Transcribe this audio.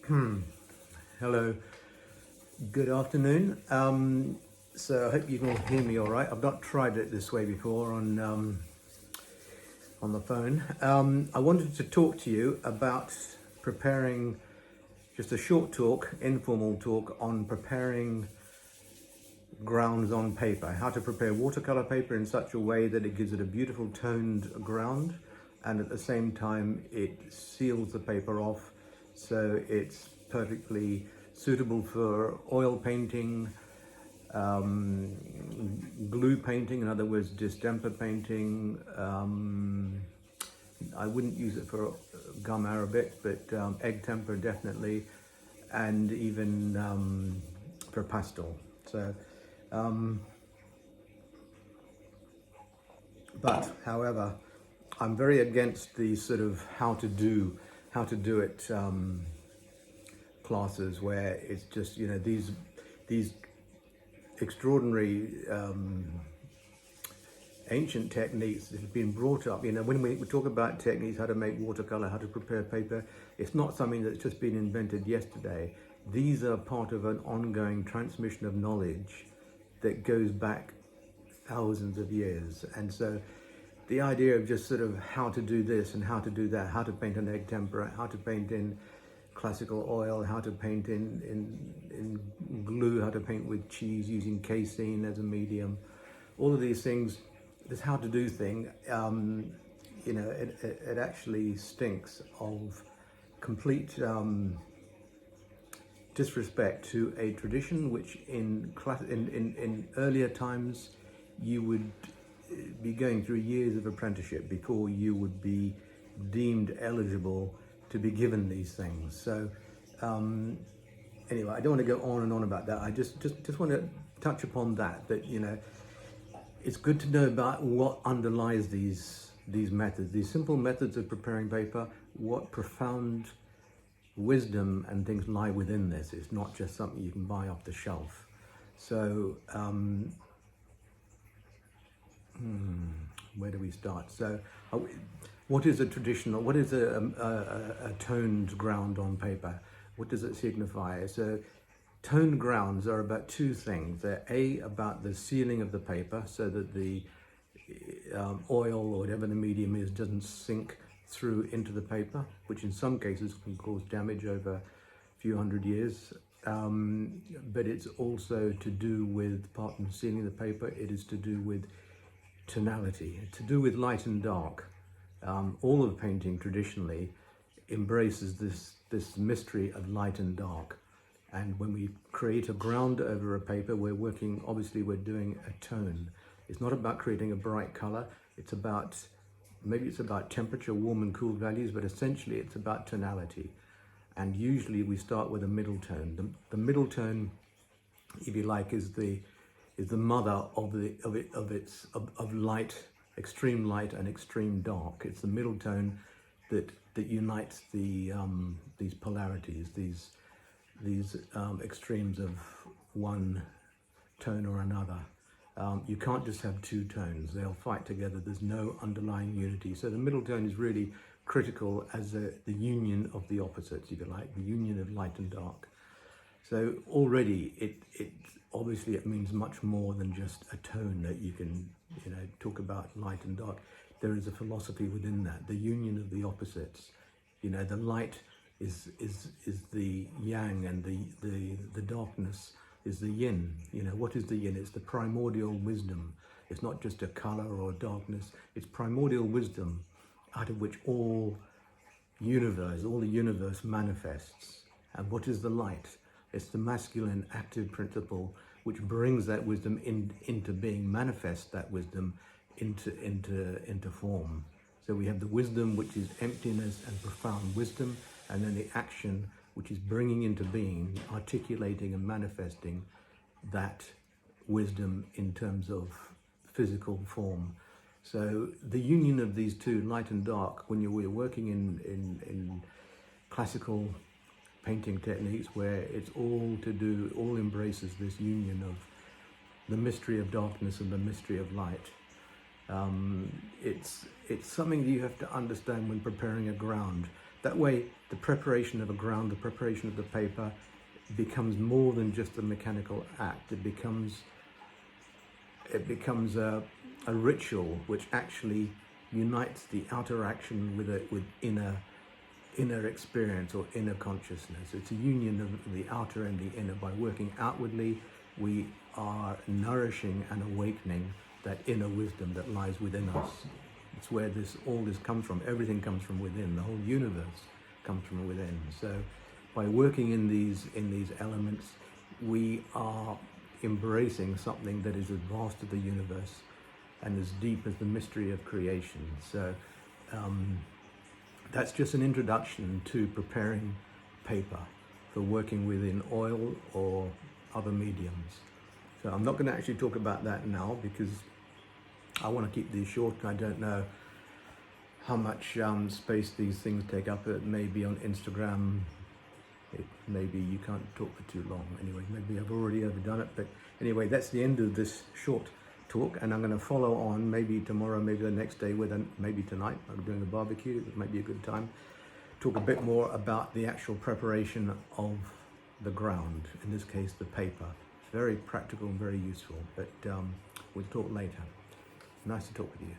Hello, good afternoon. So I hope you can all hear me all right. I've not tried it this way before on the phone. I wanted to talk to you about preparing, just a short talk, informal talk on preparing grounds on paper, how to prepare watercolor paper in such a way that it gives it a beautiful toned ground, and at the same time it seals the paper off so it's perfectly suitable for oil painting, glue painting, in other words distemper painting. I wouldn't use it for gum arabic, but egg temper definitely, and even for pastel. So but however, I'm very against the sort of how to do it classes where it's just, you know, these extraordinary ancient techniques that have been brought up. You know, when we talk about techniques, how to make watercolor, how to prepare paper, it's not something that's just been invented yesterday. These are part of an ongoing transmission of knowledge that goes back thousands of years. And so the idea of just sort of how to do this and how to do that, how to paint an egg tempera, how to paint in classical oil, how to paint in glue, how to paint with cheese using casein as a medium, all of these things, this how to do thing, you know, it actually stinks of complete disrespect to a tradition which in earlier times you would be going through years of apprenticeship before you would be deemed eligible to be given these things. So anyway, I don't want to go on and on about that. I just want to touch upon that, you know, it's good to know about what underlies these methods, these simple methods of preparing paper, what profound wisdom and things lie within this. It's not just something you can buy off the shelf. So where do we start? So what is a traditional, what is a toned ground on paper? What does it signify? So toned grounds are about two things. They're about the sealing of the paper so that the oil or whatever the medium is doesn't sink through into the paper, which in some cases can cause damage over a few hundred years. But it's also to do with, apart from sealing the paper, it is to do with tonality, to do with light and dark. All of painting traditionally embraces this mystery of light and dark. And when we create a ground over a paper, we're doing a tone. It's not about creating a bright color. Maybe it's about temperature, warm and cool values, but essentially it's about tonality. And usually we start with a middle tone. The middle tone, if you like, is the mother of light, extreme light and extreme dark. It's the middle tone that unites these polarities, these extremes of one tone or another. You can't just have two tones, they'll fight together. There's no underlying unity. So the middle tone is really critical as the union of the opposites, if you like, the union of light and dark. So already it means much more than just a tone that you can, you know, talk about light and dark. There is a philosophy within that, the union of the opposites. You know, the light is the yang, and the darkness is the yin. You know, what is the yin? It's the primordial wisdom. It's not just a color or a darkness. It's primordial wisdom out of which all the universe manifests. And what is the light? It's the masculine active principle which brings that wisdom into being, manifests that wisdom into form. So we have the wisdom, which is emptiness and profound wisdom, and then the action, which is bringing into being, articulating and manifesting that wisdom in terms of physical form. So the union of these two, light and dark, when we're working in classical painting techniques, where it's all embraces this union of the mystery of darkness and the mystery of light. It's something that you have to understand when preparing a ground. That way, the preparation of a ground, the preparation of the paper, becomes more than just a mechanical act. It becomes a ritual which actually unites the outer action with inner experience or inner consciousness. It's a union of the outer and the inner. By working outwardly, we are nourishing and awakening that inner wisdom that lies within us. It's where all this comes from. Everything comes from within. The whole universe comes from within. So by working in these elements, we are embracing something that is as vast as the universe and as deep as the mystery of creation. So that's just an introduction to preparing paper for working within oil or other mediums. So I'm not going to actually talk about that now because I want to keep these short. I don't know how much space these things take up. It may be on Instagram. Maybe you can't talk for too long. Anyway, maybe I've already overdone it. But anyway, that's the end of this short talk, and I'm going to follow on maybe tomorrow, maybe the next day, maybe tonight. I'm doing a barbecue. It might be a good time. Talk a bit more about the actual preparation of the ground. In this case, the paper. Very practical and very useful. But we'll talk later. Nice to talk with you.